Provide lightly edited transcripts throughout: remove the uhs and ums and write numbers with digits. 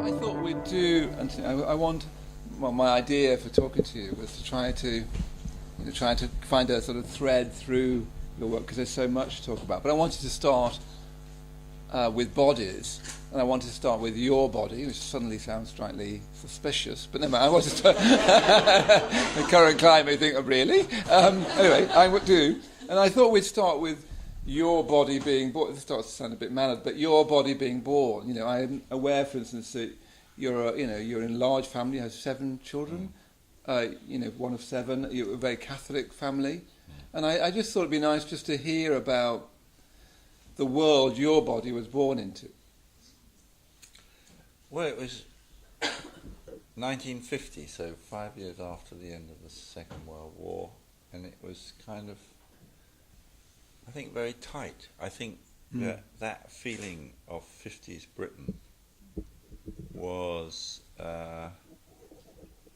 I thought we'd do, Antony, my idea for talking to you was to try to find a sort of thread through your work, because there's so much to talk about. But I wanted to start with bodies, and I wanted to start with your body, which suddenly sounds slightly suspicious, but never mind. I wanted to the current climate, think, oh, really? Anyway, I would do, and I thought we'd start with your body being born. This starts to sound a bit mannered, but your body being born. You know, I'm aware, for instance, that you're in a large family. You have 7 children. One of 7. You're a very Catholic family, and I just thought it'd be nice just to hear about the world your body was born into. Well, it was 1950, so 5 years after the end of the Second World War, and it was kind of, I think, very tight. I think that feeling of 50s Britain was,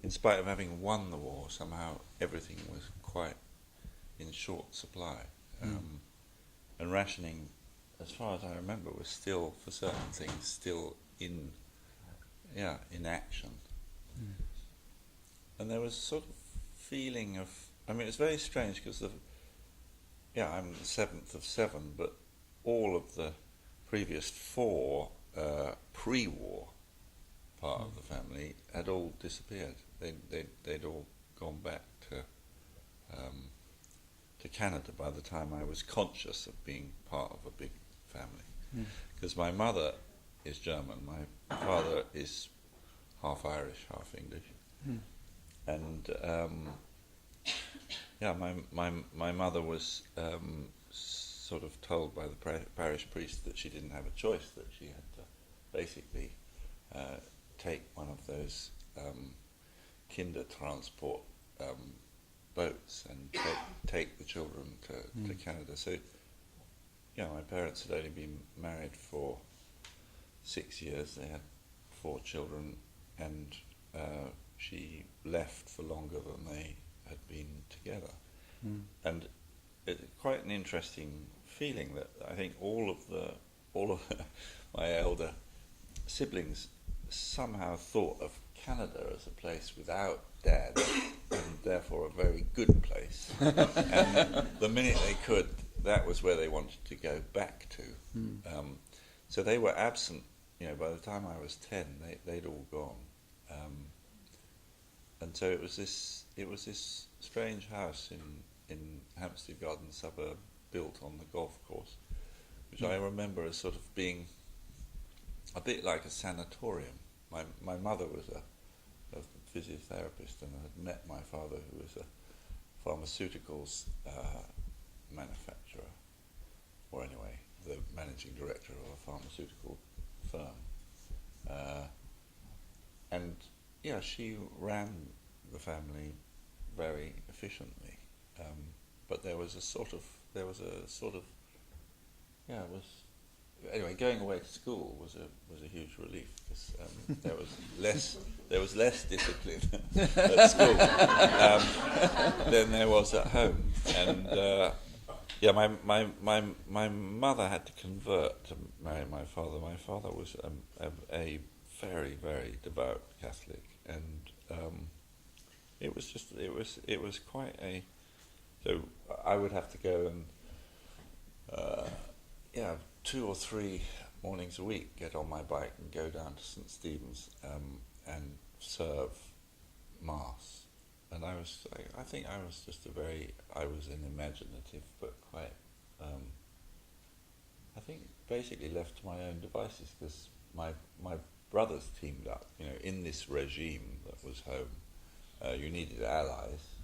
in spite of having won the war, somehow everything was quite in short supply. And rationing, as far as I remember, was still, for certain things, still in action. And there was a sort of feeling of, I mean, it's very strange because I'm the 7th of 7, but all of the previous 4 pre-war part of the family had all disappeared. They'd all gone back to Canada by the time I was conscious of being part of a big family. Because my mother is German, my father is half Irish, half English, and my mother was sort of told by the parish priest that she didn't have a choice, that she had to basically take one of those Kindertransport boats and take the children to Canada. So, my parents had only been married for 6 years. They had 4 children, and she left for longer than they had been together. And it's quite an interesting feeling that I think all of my elder siblings somehow thought of Canada as a place without Dad, and therefore a very good place. And the minute they could, that was where they wanted to go back to. So they were absent. By the time I was 10, they'd all gone. And so it was this strange house in Hampstead Garden suburb, built on the golf course, which I remember as sort of being a bit like a sanatorium. My mother was a physiotherapist and had met my father, who was a pharmaceuticals manufacturer, or anyway, the managing director of a pharmaceutical firm. And she ran the family very efficiently. But there was a sort of anyway, going away to school was a huge relief, because there was less discipline at school than there was at home. And my mother had to convert to marry my father. My father was a very, very devout Catholic, and it was quite a. So I would have to go and 2 or 3 mornings a week get on my bike and go down to St. Stephen's and serve Mass. And I think I was an imaginative but quite, I think basically left to my own devices, because my brothers teamed up, in this regime that was home. You needed allies.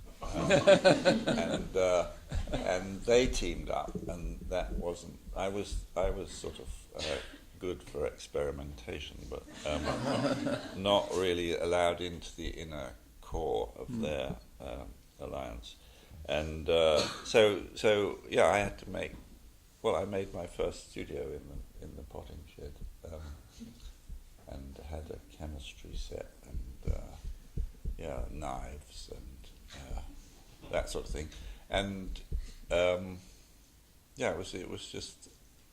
And they teamed up, and that wasn't. I was sort of good for experimentation, but not really allowed into the inner core of their alliance. And so I had to make. Well, I made my first studio in the potting shed, and had a chemistry set and knives and that sort of thing, and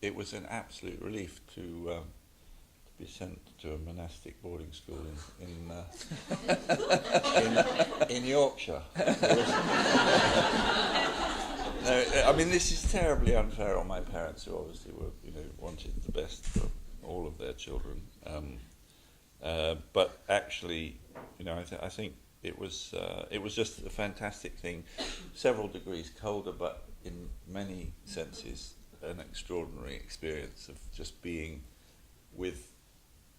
it was an absolute relief to be sent to a monastic boarding school in Yorkshire. No, I mean, this is terribly unfair on my parents, who obviously were, wanted the best for all of their children. But actually, I think it was just a fantastic thing. Several degrees colder, but in many senses, an extraordinary experience of just being with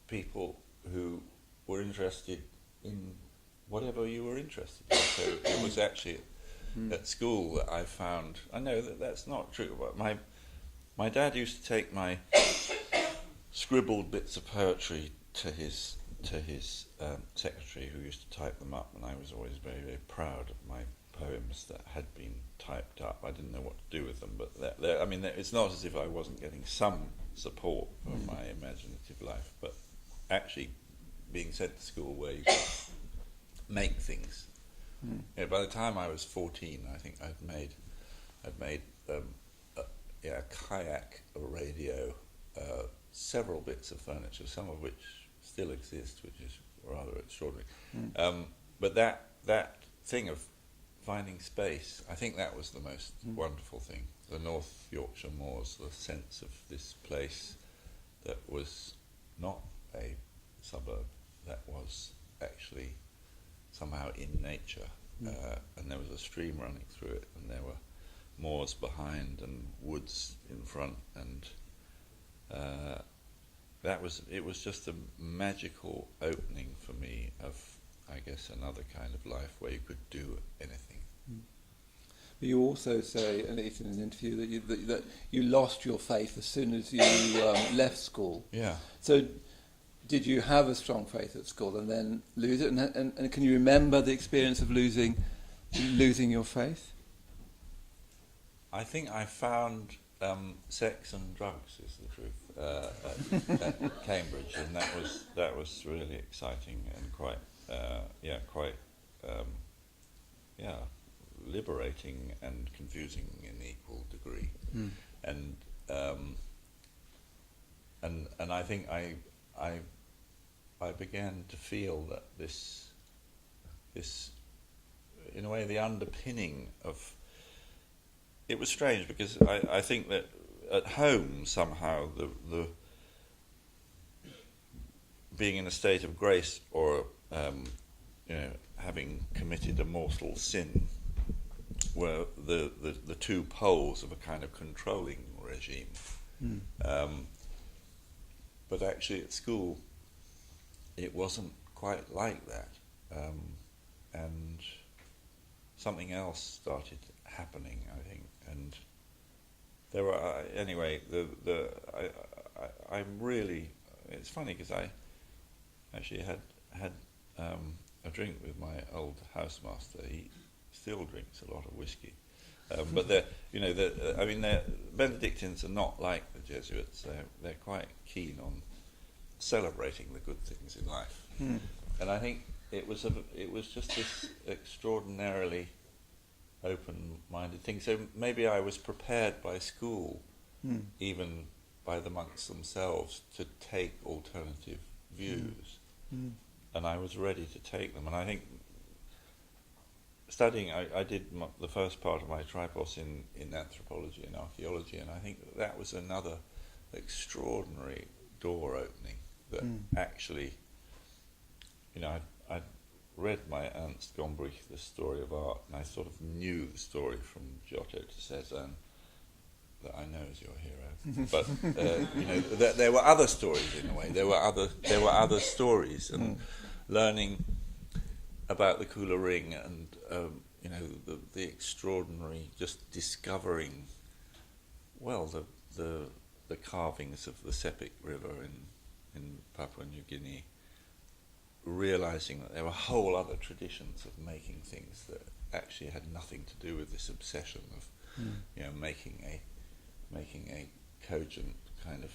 people who were interested in whatever you were interested in. So it was actually at school that I found. I know that that's not true, but my dad used to take my scribbled bits of poetry to his secretary, who used to type them up, and I was always very, very proud of my poems that had been typed up. I didn't know what to do with them, but it's not as if I wasn't getting some support for my imaginative life, but actually being sent to school where you could make things. By the time I was 14, I think I'd made a kayak, a radio, several bits of furniture, some of which still exist, which is rather extraordinary. But that thing of finding space, I think that was the most wonderful thing. The North Yorkshire moors, the sense of this place that was not a suburb, that was actually somehow in nature, and there was a stream running through it, and there were moors behind and woods in front, and it was just a magical opening for me of, I guess, another kind of life where you could do anything. But you also say, at least in an interview, that you lost your faith as soon as you left school. Yeah. So did you have a strong faith at school and then lose it? And can you remember the experience of losing your faith? I think I found sex and drugs, is the truth, at Cambridge, and that was really exciting and quite liberating and confusing in equal degree. And I think I began to feel that this in a way the underpinning of it was strange, because I think that at home somehow the being in a state of grace, or having committed a mortal sin, were the two poles of a kind of controlling regime. But actually at school it wasn't quite like that, and something else started happening, I think, and there were I'm really, it's funny because I actually had a drink with my old housemaster. He still drinks a lot of whiskey, but the Benedictines are not like the Jesuits. They're quite keen on celebrating the good things in life, and I think it was just this extraordinarily open-minded thing. So maybe I was prepared by school, even by the monks themselves, to take alternative views, and I was ready to take them. And I think studying, I did the first part of my tripos in anthropology and archaeology, and I think that was another extraordinary door opening that actually, I'd read my Ernst Gombrich, The Story of Art, and I sort of knew the story from Giotto to Cézanne, that I know is your hero. But that there were other stories in a way. There were other stories, and learning about the Kula Ring, and the extraordinary, just discovering, the carvings of the Sepik River in Papua New Guinea, realizing that there were whole other traditions of making things that actually had nothing to do with this obsession of making a cogent kind of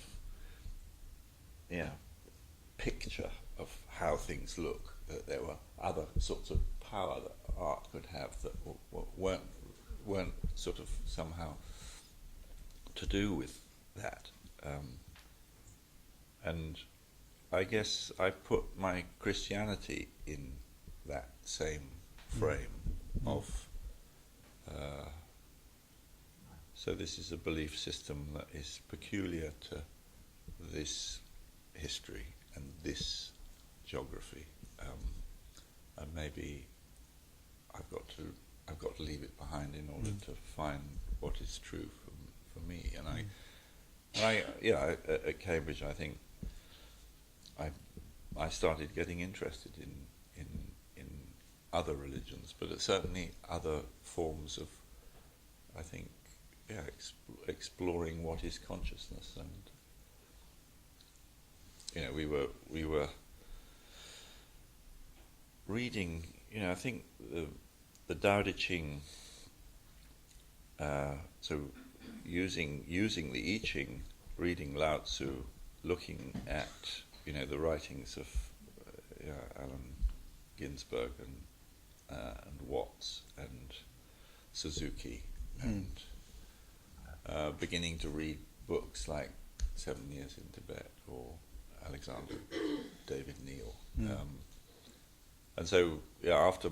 picture of how things look, that there were other sorts of power that art could have that weren't sort of somehow to do with that, and I guess I put my Christianity in that same frame of. So this is a belief system that is peculiar to this history and this geography, and maybe I've got to leave it behind in order to find what is true for me. And at Cambridge, I think I started getting interested in other religions, but certainly other forms of, I think, exploring what is consciousness. And we were reading, I think the Tao Te Ching, so using the I Ching, reading Lao Tzu, looking at the writings of Allen Ginsberg and Watts and Suzuki, and beginning to read books like 7 Years in Tibet or Alexander David Neal. And so after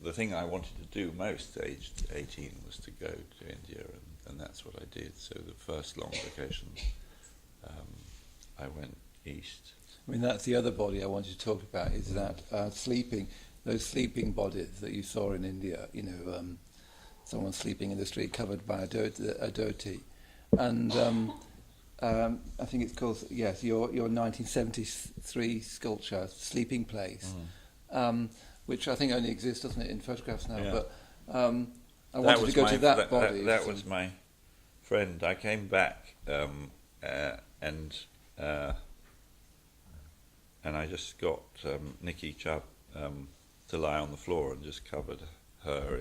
the thing I wanted to do most, aged 18, was to go to India, and that's what I did. So the first long vacation, I went east. I mean, that's the other body I wanted to talk about, is that those sleeping bodies that you saw in India, someone sleeping in the street covered by a dhoti. And I think it's called, your 1973 sculpture, Sleeping Place, which I think only exists, doesn't it, in photographs now. Yeah. But I wanted to go to that body. That was my friend. I came back and I just got Nikki Chubb to lie on the floor and just covered her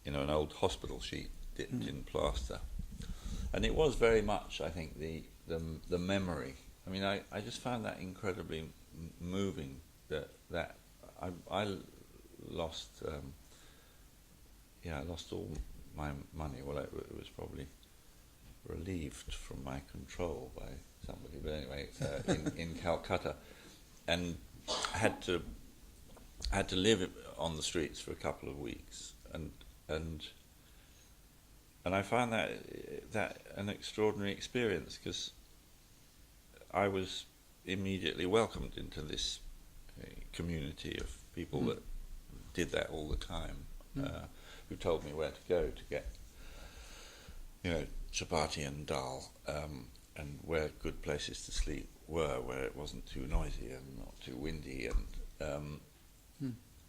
in an old hospital sheet dipped in plaster. And it was very much, I think, the memory. I mean, I just found that incredibly moving. That I lost. I lost all my money. Well, it was probably relieved from my control by somebody. But anyway, in Calcutta, and had to live on the streets for a couple of weeks, and I found that an extraordinary experience, because I was immediately welcomed into this community of people that did that all the time, who told me where to go to get, chapati and dal, and where good places to sleep were, where it wasn't too noisy and not too windy,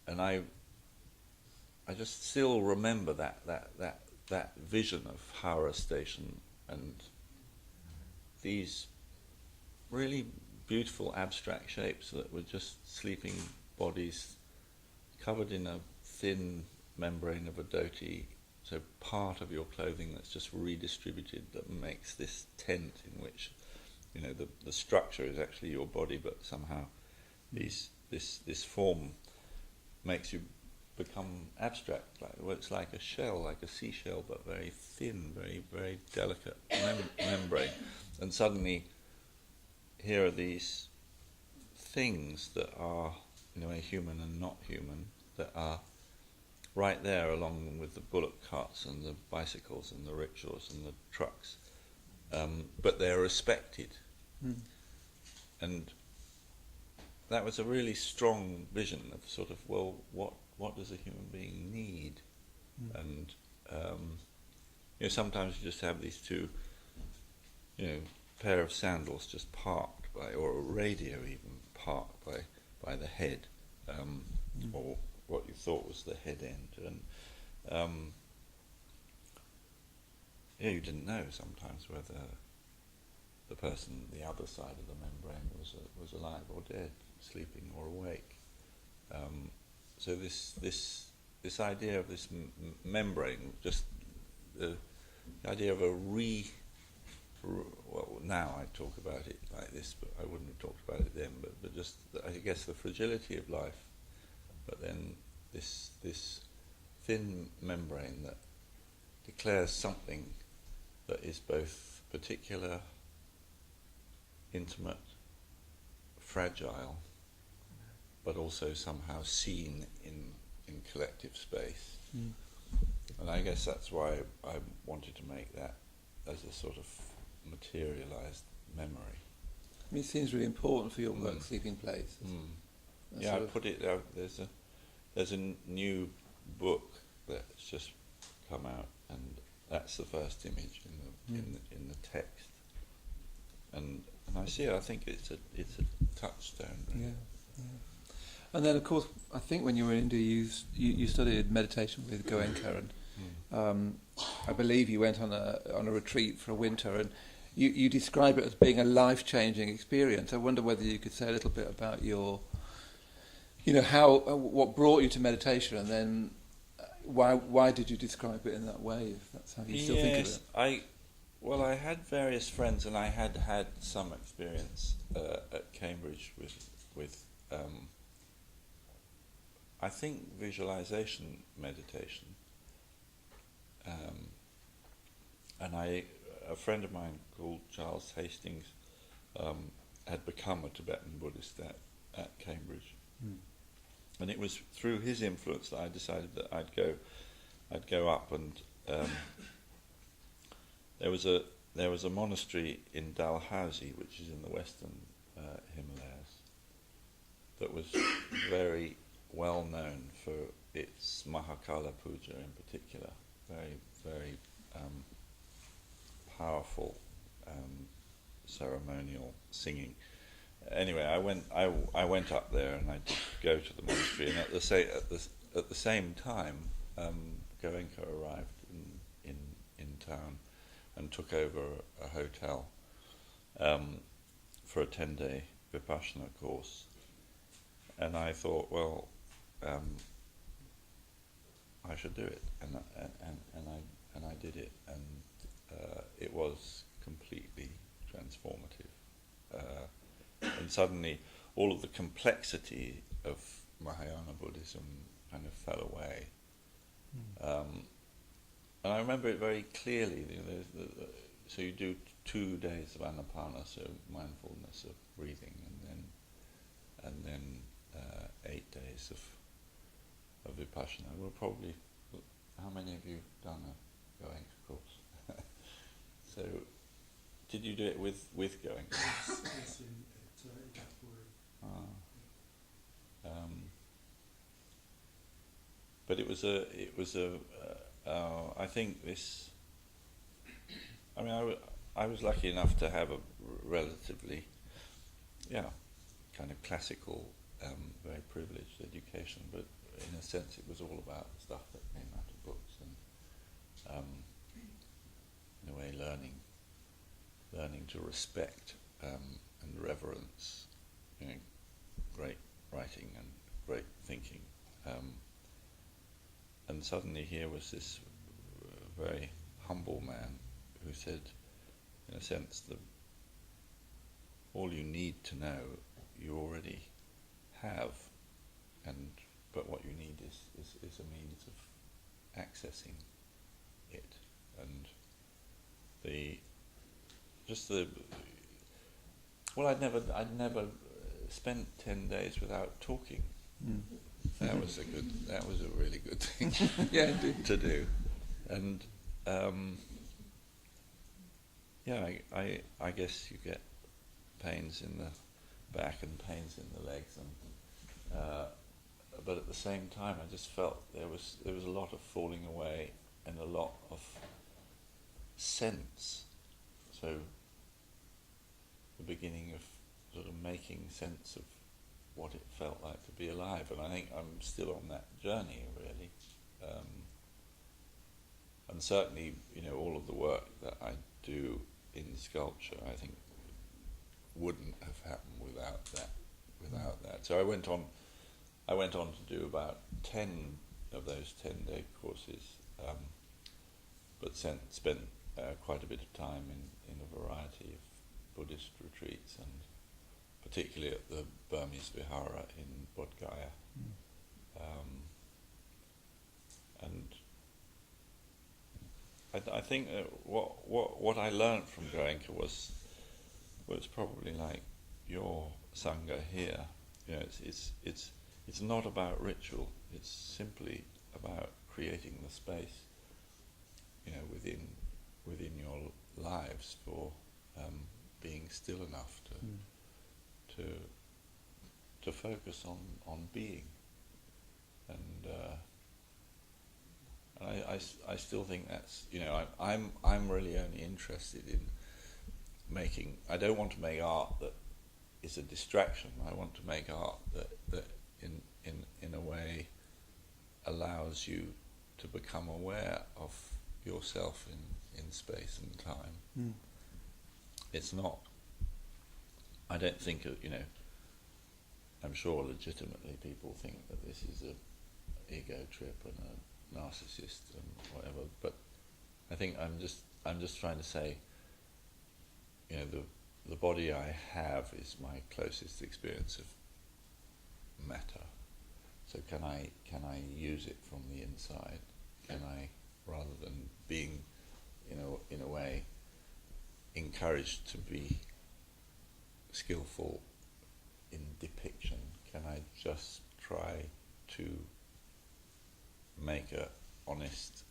and I just still remember that vision of Howrah Station and these really beautiful abstract shapes that were just sleeping bodies covered in a thin membrane of a dhoti, so part of your clothing that's just redistributed, that makes this tent in which the structure is actually your body, but somehow this form makes you become abstract. It's like a shell, like a seashell, but very thin, very, very delicate membrane. And suddenly here are these things that are in a way human and not human, that are right there along with the bullock carts and the bicycles and the rickshaws and the trucks, but they're respected. And that was a really strong vision of sort of, well, what does a human being need? And sometimes you just have these two pair of sandals just parked by, or a radio even parked by the head, or what you thought was the head end, and you didn't know sometimes whether the person the other side of the membrane was alive or dead, sleeping or awake. So this idea of this membrane, just the idea of well, now I talk about it like this, but I wouldn't have talked about it then. But just I guess the fragility of life, but then this thin membrane that declares something that is both particular intimate, fragile, but also somehow seen in collective space. Mm. And I guess that's why I wanted to make that as a sort of materialized memory. I mean, it seems really important for your work, Sleeping Place. Yeah, I put it out. There's a new book that's just come out, and that's the first image in the text. And I see it. I think it's a touchstone. Really. Yeah. And then, of course, I think when you were in India, you studied meditation with Goenka, and I believe you went on a retreat for a winter, and you describe it as being a life-changing experience. I wonder whether you could say a little bit about your, what brought you to meditation, and then why did you describe it in that way? If that's how you still think of it. I had various friends, and I had some experience at Cambridge with I think visualization meditation, and a friend of mine called Charles Hastings had become a Tibetan Buddhist at Cambridge, and it was through his influence that I decided that I'd go up, and there was a monastery in Dalhousie, which is in the western Himalayas, that was very well known for its Mahakala Puja in particular, very, very powerful ceremonial singing. Anyway, I went up there, and I did go to the monastery, and at the same time, Goenka arrived in town and took over a hotel for a 10-day Vipassana course. And I thought, well, I should do it, and I did it, and it was completely transformative. And suddenly, all of the complexity of Mahayana Buddhism kind of fell away. And I remember it very clearly. So you do 2 days of anapana, so mindfulness of breathing, and then 8 days of vipassana. Well, probably, how many of you have done a Goenka course? So, did you do it with Goenka? Yes, in Gatpuri. But it was I think this. I mean, I was lucky enough to have a relatively, kind of classical, very privileged education. But in a sense, it was all about stuff that came out of books, and in a way, learning to respect and reverence, great writing and great thinking. And suddenly here was this very humble man who said, in a sense, that all you need to know you already have, but what you need is a means of accessing it. And I'd never spent 10 days without talking. That was a really good thing to do. And I guess you get pains in the back and pains in the legs, and but at the same time I just felt there was a lot of falling away and a lot of sense. So the beginning of sort of making sense of what it felt like to be alive, and I think I'm still on that journey, really. And certainly, all of the work that I do in sculpture, I think, wouldn't have happened without that. So I went on to do about 10 of those 10-day courses, but spent quite a bit of time in a variety of Buddhist retreats, and particularly at the Burmese Vihara in Bodh Gaya. And I think what I learned from Goenka was Well, it's probably like your sangha here. You know, it's not about ritual. It's simply about creating the space, you know, within your lives for being still enough to focus on being, and I still think that's, you know, I'm really only interested in making. I don't want to make art that is a distraction. I want to make art that in a way allows you to become aware of yourself in space and time. It's not, I don't think, you know, I'm sure legitimately people think that this is a ego trip and a narcissist and whatever, but I think I'm just trying to say, you know, the body I have is my closest experience of matter. So can I use it from the inside? Can I, rather than being, you know, in a way encouraged to be skillful in depiction, can I just try to make a honest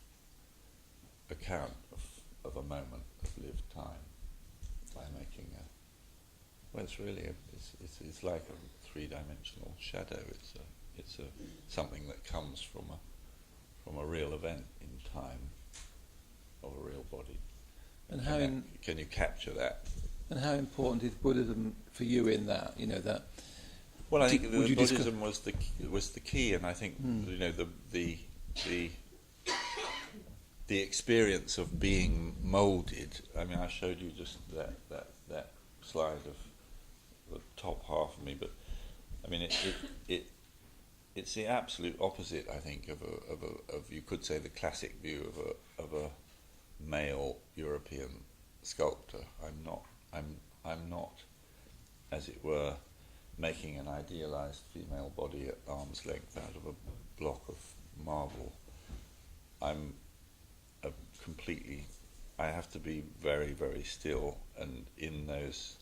account of a moment of lived time by making a, well, it's really it's like a three-dimensional shadow. It's something that comes from a real event in time of a real body. And can you capture that? And how important is Buddhism for you in that? You know that. Well, I think the Buddhism was the key, and I think you know the experience of being moulded. I mean, I showed you just that slide of the top half of me, but I mean it's the absolute opposite, I think, of you could say the classic view of a male European sculptor. I'm not, as it were, making an idealized female body at arm's length out of a block of marble. I'm completely, I have to be very, very still, and in those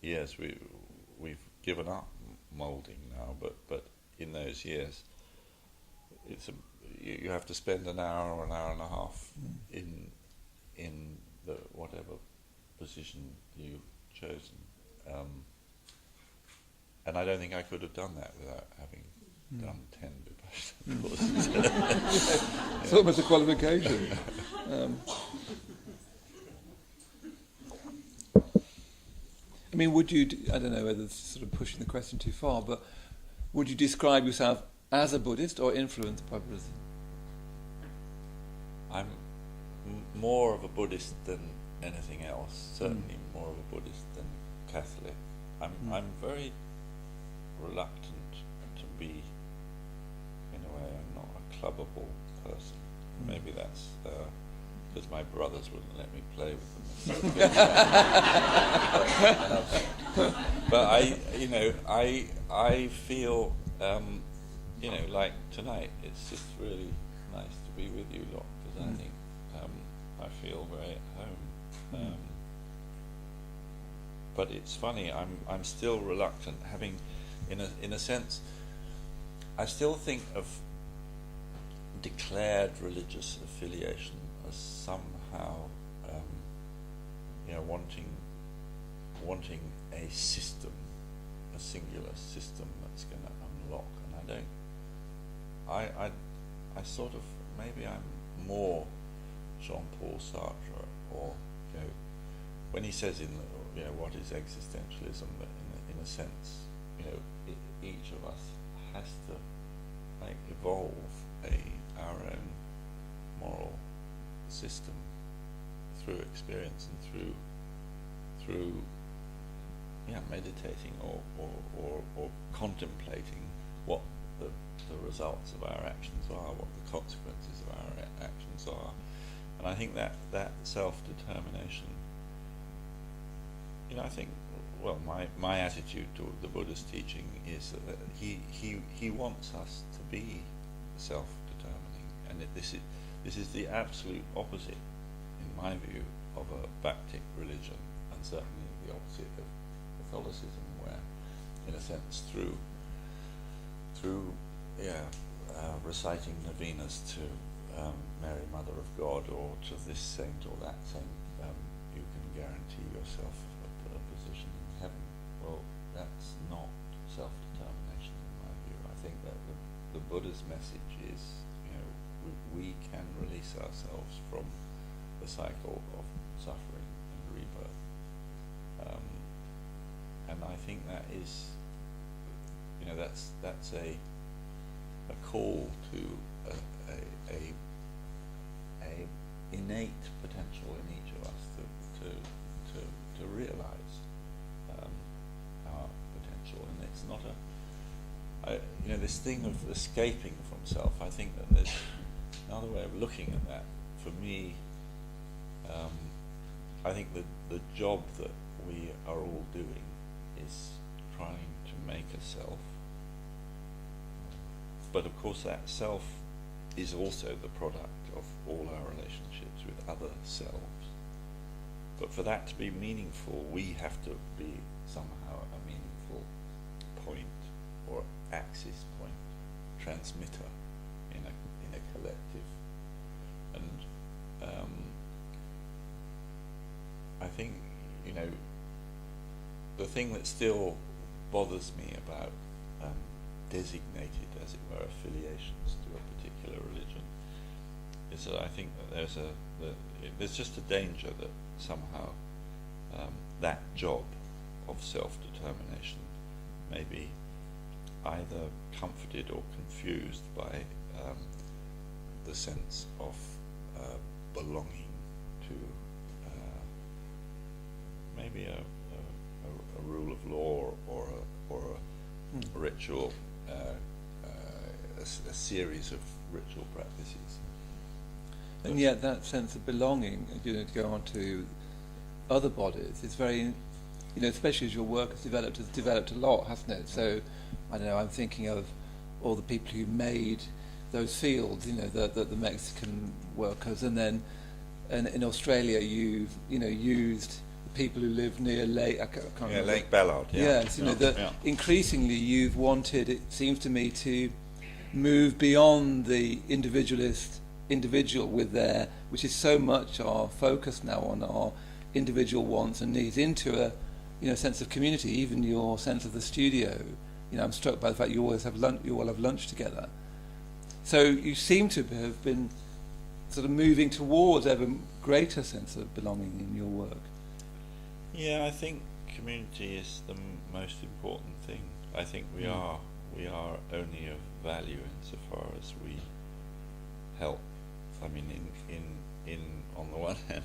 years we've given up moulding now, but in those years you have to spend an hour or an hour and a half in the whatever position you've chosen, and I don't think I could have done that without having done 10 Vipassana courses. It's almost a qualification. I mean, would you, I don't know whether it's sort of pushing the question too far, but would you describe yourself as a Buddhist or influenced by Buddhism? I'm more of a Buddhist than anything else, certainly more of a Buddhist than Catholic. I'm very reluctant to be, in a way, I'm not a clubbable person. Maybe that's because my brothers wouldn't let me play with them. But I feel, like tonight, it's just really nice to be with you lot, because I think I feel very at home. But it's funny, I'm still reluctant, having, in a sense, I still think of declared religious affiliation as somehow, wanting a system, a singular system that's going to unlock, and I sort of, maybe I'm more Jean-Paul Sartre, or when he says what is existentialism, that in a sense, each of us has to evolve our own moral system through experience and through meditating or contemplating what the results of our actions are, what the consequences of our actions are. And I think that self-determination, I think, well, my attitude to the Buddha's teaching is that he wants us to be self-determining, and this is the absolute opposite, in my view, of a Bhaktic religion, and certainly the opposite of Catholicism, where, in a sense, through reciting novenas to Mary, Mother of God, or to this saint or that saint, you can guarantee yourself a position in heaven. Well, that's not self-determination in my view. I think that the Buddha's message is, we can release ourselves from the cycle of suffering and rebirth. And I think that is, that's a call to a innate potential in each of us to realize our potential, and it's not this thing of escaping from self. I think that there's another way of looking at that. For me, I think the job that we are all doing is trying to make a self. But of course that self is also the product of all our relationships with other selves. But for that to be meaningful, we have to be somehow a meaningful point or axis point, transmitter in a collective. And I think, the thing that still bothers me about designated, as it were, affiliations to a particular religion is that I think that there's just a danger that somehow that job of self-determination may be either comforted or confused by the sense of belonging to maybe a rule of law or a ritual, a series of ritual practices. And yet that sense of belonging, to go on to other bodies, is very, especially as your work has developed a lot, hasn't it? So, I don't know, I'm thinking of all the people who made those fields, the Mexican workers, and then in Australia you've, used people who live near Lake, I can't remember. Lake Ballard. Yeah. Yes, increasingly you've wanted, it seems to me, to move beyond the individual with their, which is so much our focus now on our individual wants and needs, into a sense of community. Even your sense of the studio, I'm struck by the fact you all have lunch together. So you seem to have been sort of moving towards ever greater sense of belonging in your work. Yeah, I think community is the most important thing. I think we are only of value insofar as we help. I mean, in on the one hand,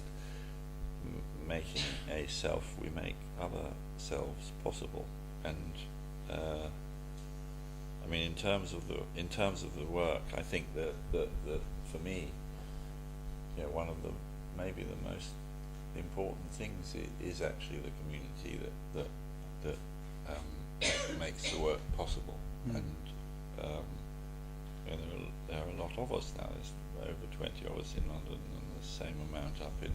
making a self, we make other selves possible. And I mean, in terms of the work, I think that for me, one of the maybe the most important things is actually the community that makes the work possible. And there are a lot of us now. There's over 20 of us in London, and the same amount up in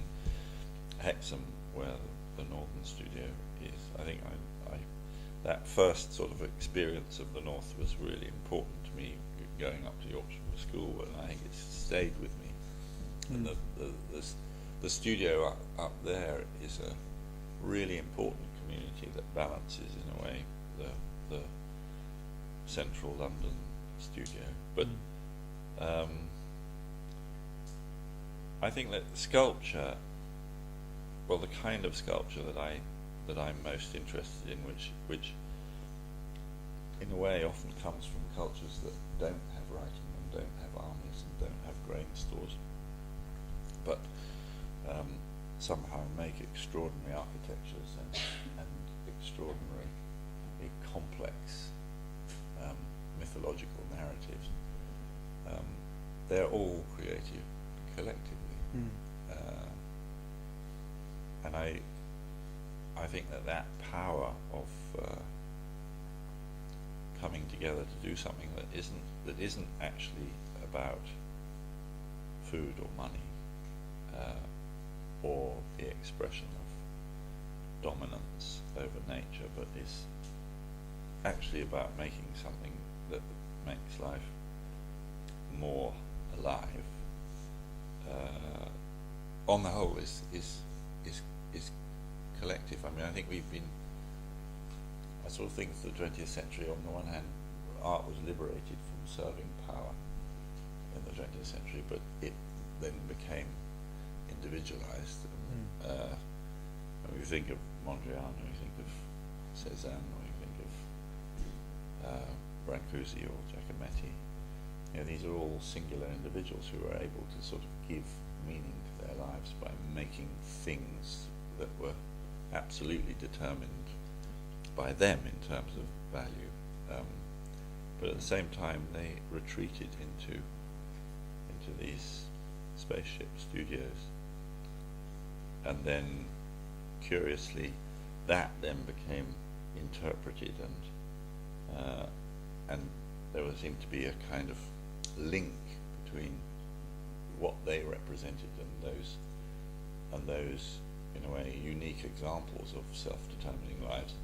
Hexham, where the Northern studio is. I think that first sort of experience of the North was really important to me, going up to Yorkshire for school, and I think it's stayed with me. And the studio up there is a really important community that balances, in a way, the central London studio. But I think that sculpture, well, the kind of sculpture that I'm most interested in, which in a way often comes from cultures that don't have writing and don't have armies and don't have grain stores, but somehow make extraordinary architectures and extraordinary complex mythological narratives. They're all creative collectively. And I think that power of coming together to do something that isn't actually about food or money, or the expression of dominance over nature, but is actually about making something that makes life more alive. On the whole, is collective. I mean, I think I sort of think for the 20th century, on the one hand, art was liberated from serving power in the 20th century, but it then became individualized. When we think of Mondrian, when we think of Cézanne, when we think of Brancusi or Giacometti, these are all singular individuals who were able to sort of give meaning to their lives by making things that were absolutely determined by them in terms of value, but at the same time they retreated into these spaceship studios, and then curiously that then became interpreted, and there would seem to be a kind of link between what they represented and those in a way unique examples of self-determining lives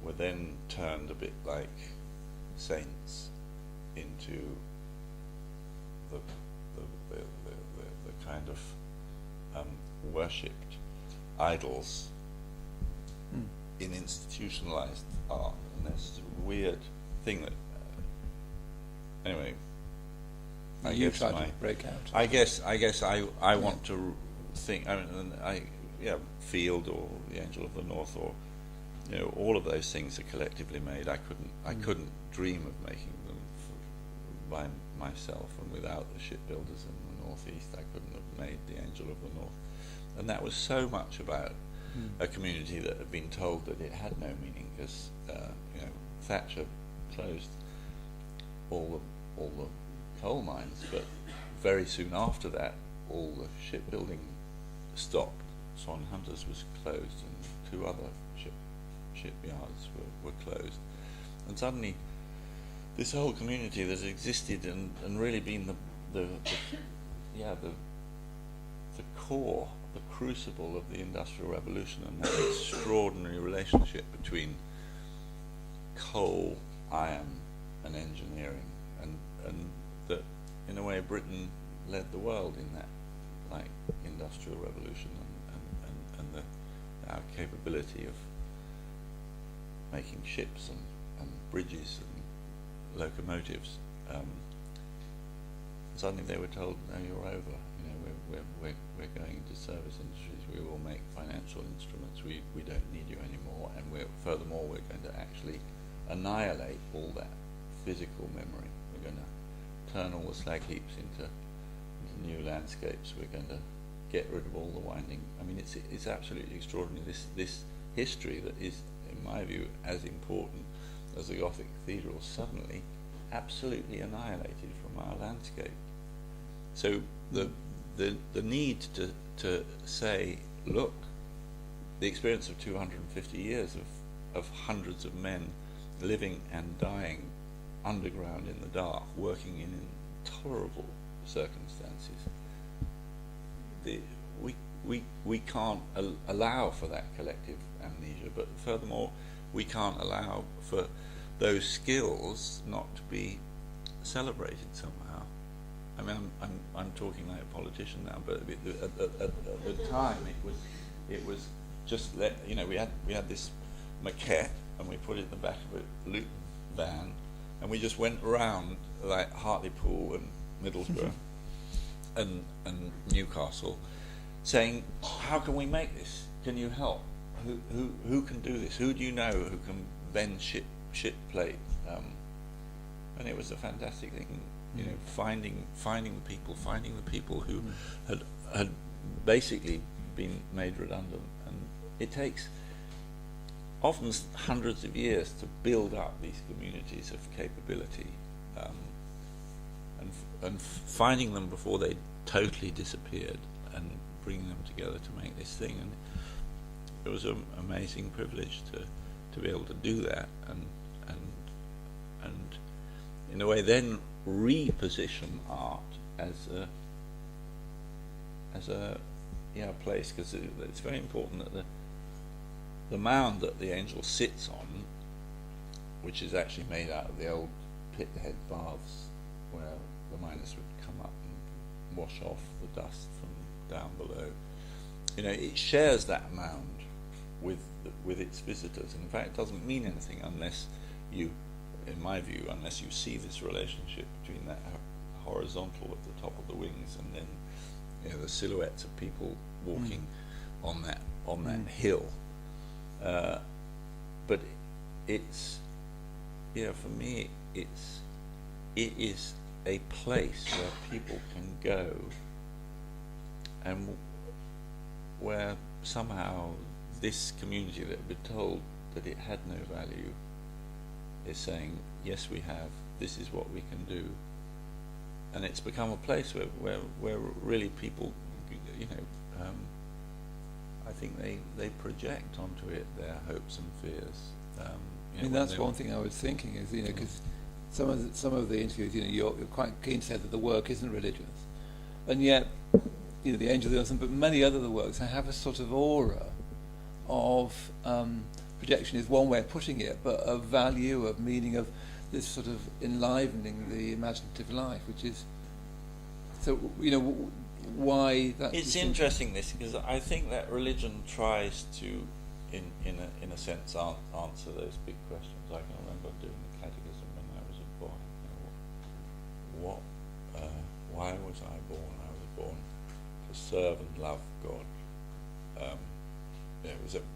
were then turned a bit like saints into the kind of worshipped idols in institutionalized art. And there's a weird thing that anyway I you guess try to break out. I guess I want to think, I mean, Field or The Angel of the North, or all of those things are collectively made. I couldn't dream of making them by myself, and without the shipbuilders in the Northeast I couldn't have made The Angel of the North. And that was so much about a community that had been told that it had no meaning, because Thatcher closed all the coal mines, but very soon after that all the shipbuilding stopped. Swan Hunters was closed, and 2 other shipyards were closed, and suddenly this whole community that existed and really been the core, the crucible of the Industrial Revolution, and that extraordinary relationship between coal, iron and engineering, and that in a way Britain led the world in that Industrial Revolution, and our capability of making ships and bridges and locomotives. Suddenly they were told, no, you're over. We're going into service industries. We will make financial instruments. We don't need you anymore. And furthermore we're going to actually annihilate all that physical memory. We're going to turn all the slag heaps into new landscapes. We're going to get rid of all the winding. I mean, it's absolutely extraordinary. This history that is, in my view, as important as the Gothic cathedrals, suddenly absolutely annihilated from our landscape. So the need to say, look, the experience of 250 years of hundreds of men living and dying underground in the dark, working in intolerable circumstances. We can't allow for that collective amnesia, but furthermore we can't allow for those skills not to be celebrated somehow. I mean, I'm talking like a politician now, but at the time it was just we had this maquette, and we put it in the back of a Luton van, and we just went around like Hartlepool and Middlesbrough and Newcastle, saying, how can we make this? Can you help? Who can do this? Who do you know who can bend ship plate? And it was a fantastic thing, finding the people who had basically been made redundant. And it takes often hundreds of years to build up these communities of capability, and finding them before they totally disappeared, and bringing them together to make this thing. And it was an amazing privilege to be able to do that, and in a way then reposition art as a place, because it's very important that the mound that the angel sits on, which is actually made out of the old pit head baths, where the miners would come up and wash off the dust from down below. It shares that mound with its visitors. In fact, it doesn't mean anything unless you, in my view, unless you see this relationship between that horizontal at the top of the wings and then the silhouettes of people walking on that hill. But it's, for me, it is a place where people can go and where somehow this community that had been told that it had no value is saying, yes, we have, this is what we can do. And it's become a place where really people, I think they project onto it their hopes and fears. That's one thing I was thinking is, because some of the interviews, you're quite keen to say that the work isn't religious, and yet, the Angel of the Earth, but many other works, I have a sort of aura of projection is one way of putting it, but of value, of meaning, of this sort of enlivening the imaginative life, which is so why that. It's interesting this, because I think that religion tries to, in a sense, answer those big questions. I can remember doing the catechism when I was a boy. Why was I born? I was born to serve and love God.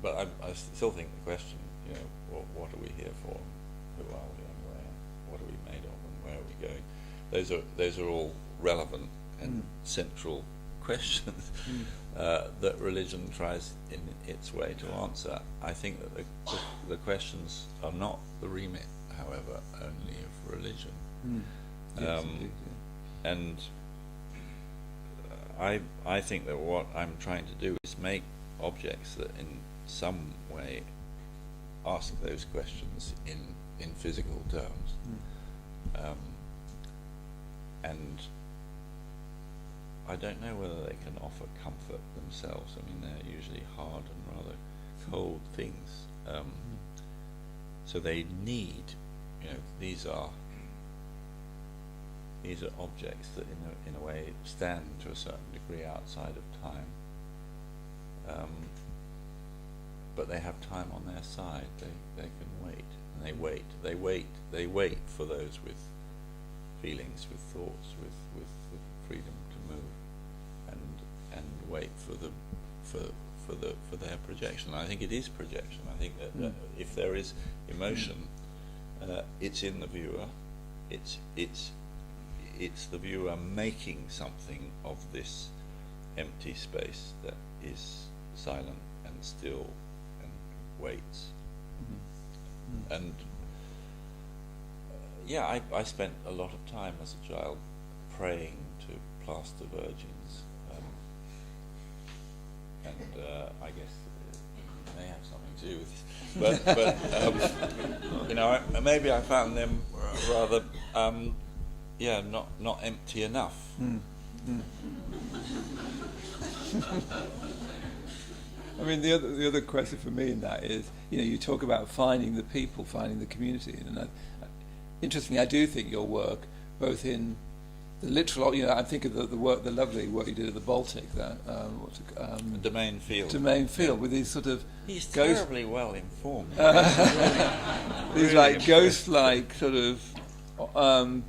But I still think the question, what are we here for? Who are we and where? What are we made of and where are we going? Those are all relevant and central questions that religion tries in its way to answer. I think that the questions are not the remit, however, only of religion. Yes, indeed, yeah. And I think that what I'm trying to do is make objects that in some way ask those questions in physical terms. And I don't know whether they can offer comfort themselves. I mean, they're usually hard and rather cold things. So they need, these are objects that in a way stand to a certain degree outside of time. But they have time on their side. They can wait, and they wait for those with feelings, with thoughts, with freedom to move, and wait for their projection. I think it is projection. I think that if there is emotion, it's in the viewer. It's the viewer making something of this empty space that is silent and still and waits. And I spent a lot of time as a child praying to plaster virgins, and I guess it may have something to do with this. But maybe I found them rather not empty enough. I mean, the other question for me in that is, you talk about finding the people, finding the community, and interestingly, I do think your work, both in the literal, I think of the lovely work you did at the Baltic, that Domain Field. Domain Field, with these sort of He's terribly well informed. these like ghost-like sort of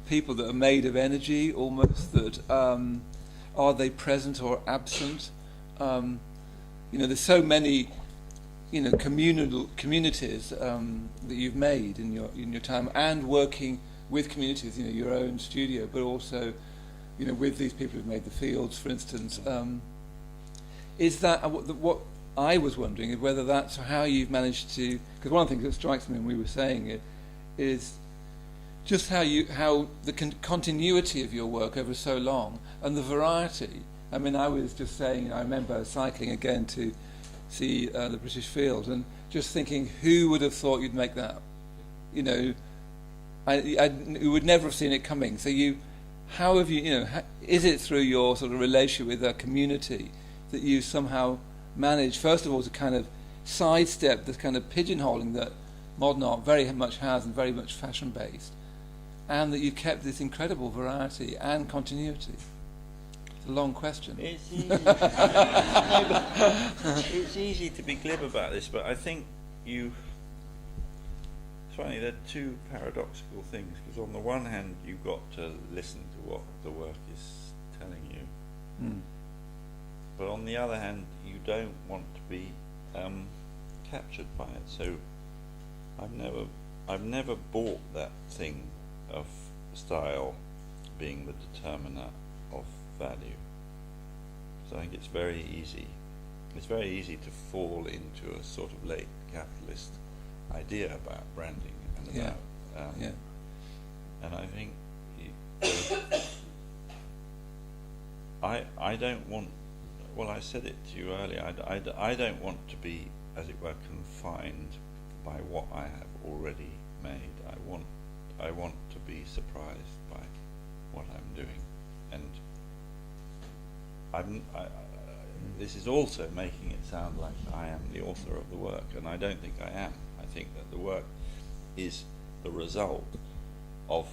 people that are made of energy, almost, that are they present or absent? There's so many, communities that you've made in your time, and working with communities, your own studio, but also, with these people who've made the fields, for instance. Is that what I was wondering is whether that's how you've managed to? Because one of the things that strikes me when we were saying it is just how the continuity of your work over so long and the variety. I mean, I was just saying, I remember cycling again to see the British field and just thinking, who would have thought you'd make that? I would never have seen it coming. So how have you, is it through your sort of relationship with a community that you somehow manage, first of all, to kind of sidestep this kind of pigeonholing that modern art very much has and very much fashion-based, and that you've kept this incredible variety and continuity? It's a long question. It's easy. It's easy to be glib about this, but I think it's funny, there are two paradoxical things, because on the one hand you've got to listen to what the work is telling you, but on the other hand you don't want to be captured by it. So I've never bought that thing of style being the determiner of value. So I think it's very easy to fall into a sort of late capitalist idea about branding and about and I think I don't want, well, I said it to you earlier, I don't want to be, as it were, confined by what I have already made. I want to be surprised by what I'm doing, and this is also making it sound like I am the author of the work, and I don't think I am. I think that the work is the result of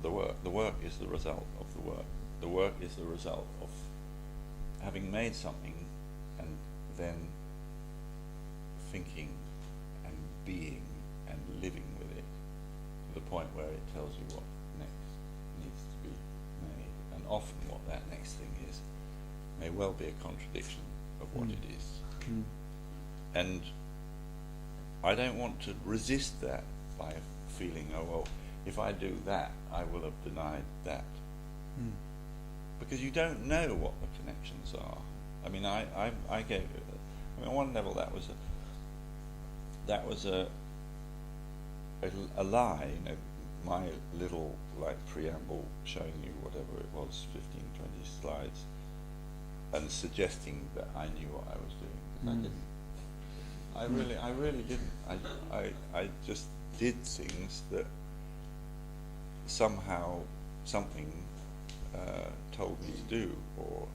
the work. The work is the result of the work. The work is the result of having made something and then thinking and being and living with it to the point where it tells you what next needs to be made. And often what that next thing is may well be a contradiction of what it is. And I don't want to resist that by feeling, oh well, if I do that, I will have denied that. Because you don't know what the connections are. I mean, I gave it. I mean, on one level, that was a lie. You know, my little preamble showing you whatever it was, 15, 20 slides, and suggesting that I knew what I was doing. I didn't. I really didn't. I just did things that somehow something told me to do, or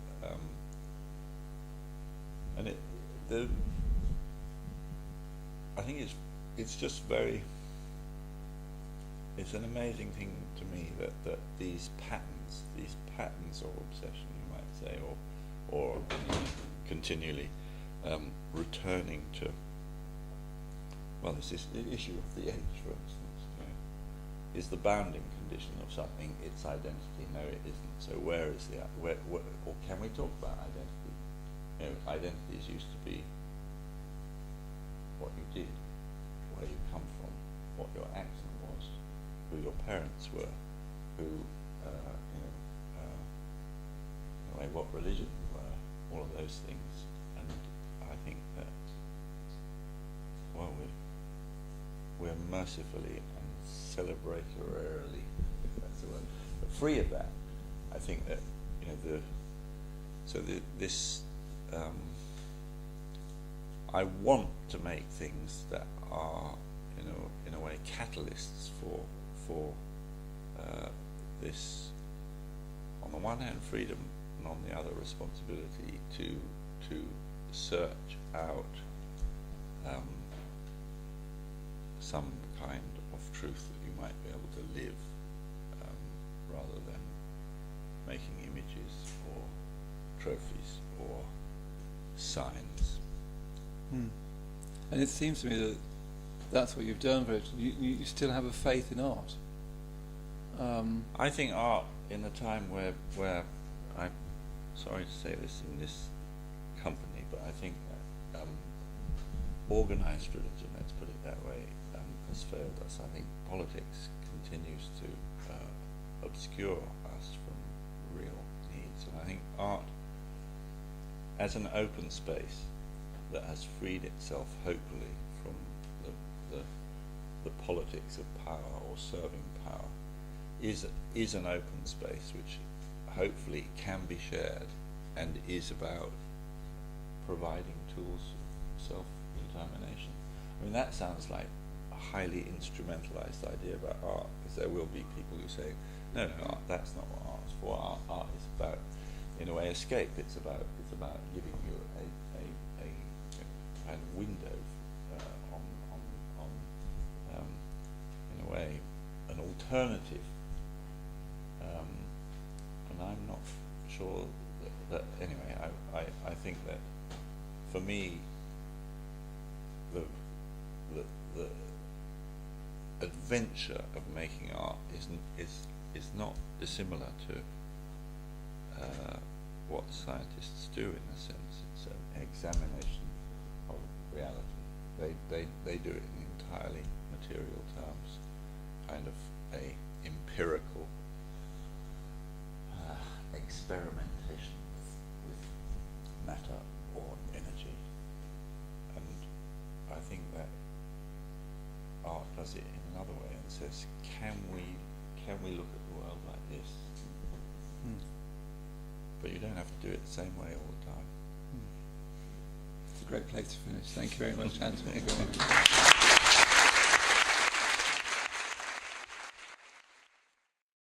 and I think it's just very. It's an amazing thing to me that these patterns or obsession, you might say, or continually returning to. Well, there's this issue of the age, for instance. You know, is the bounding condition of something its identity? No, it isn't. So where is where or can we talk about identity? You know, identities used to be what you did, where you come from, what your accent was, who your parents were, who what religion you were, all of those things. And I think that, well, we're mercifully and celebratorily, if that's the word, free of that. I think that this I want to make things that are in a way catalysts for this, on the one hand, freedom, and on the other, responsibility to search out some kind of truth that you might be able to live, rather than making images or trophies or signs. And it seems to me that that's what you've done, Virgil. You still have a faith in art. I think art, in a time where I'm sorry to say this in this company, but I think that organised religion, let's put it that way, has failed us. I think politics continues to obscure us from real needs, and I think art, as an open space that has freed itself, hopefully, from the politics of power or serving power, is an open space which hopefully can be shared and is about providing tools of self-determination. I mean, that sounds like a highly instrumentalized idea about art, because there will be people who say, no, art, that's not what art's for. Art is about in a way, escape. It's about giving you a kind of window on in a way, an alternative. And I'm not sure that anyway. I think that for me, the adventure of making art is not dissimilar to what scientists do, in a sense. It's an examination of reality. They do it in entirely material terms, kind of a empirical experimentation with matter or energy. And I think that art does it in another way and says, can we look at the world like this? But you don't have to do it the same way all the time. It's a great place to finish. Thank you very much, Antony Gormley.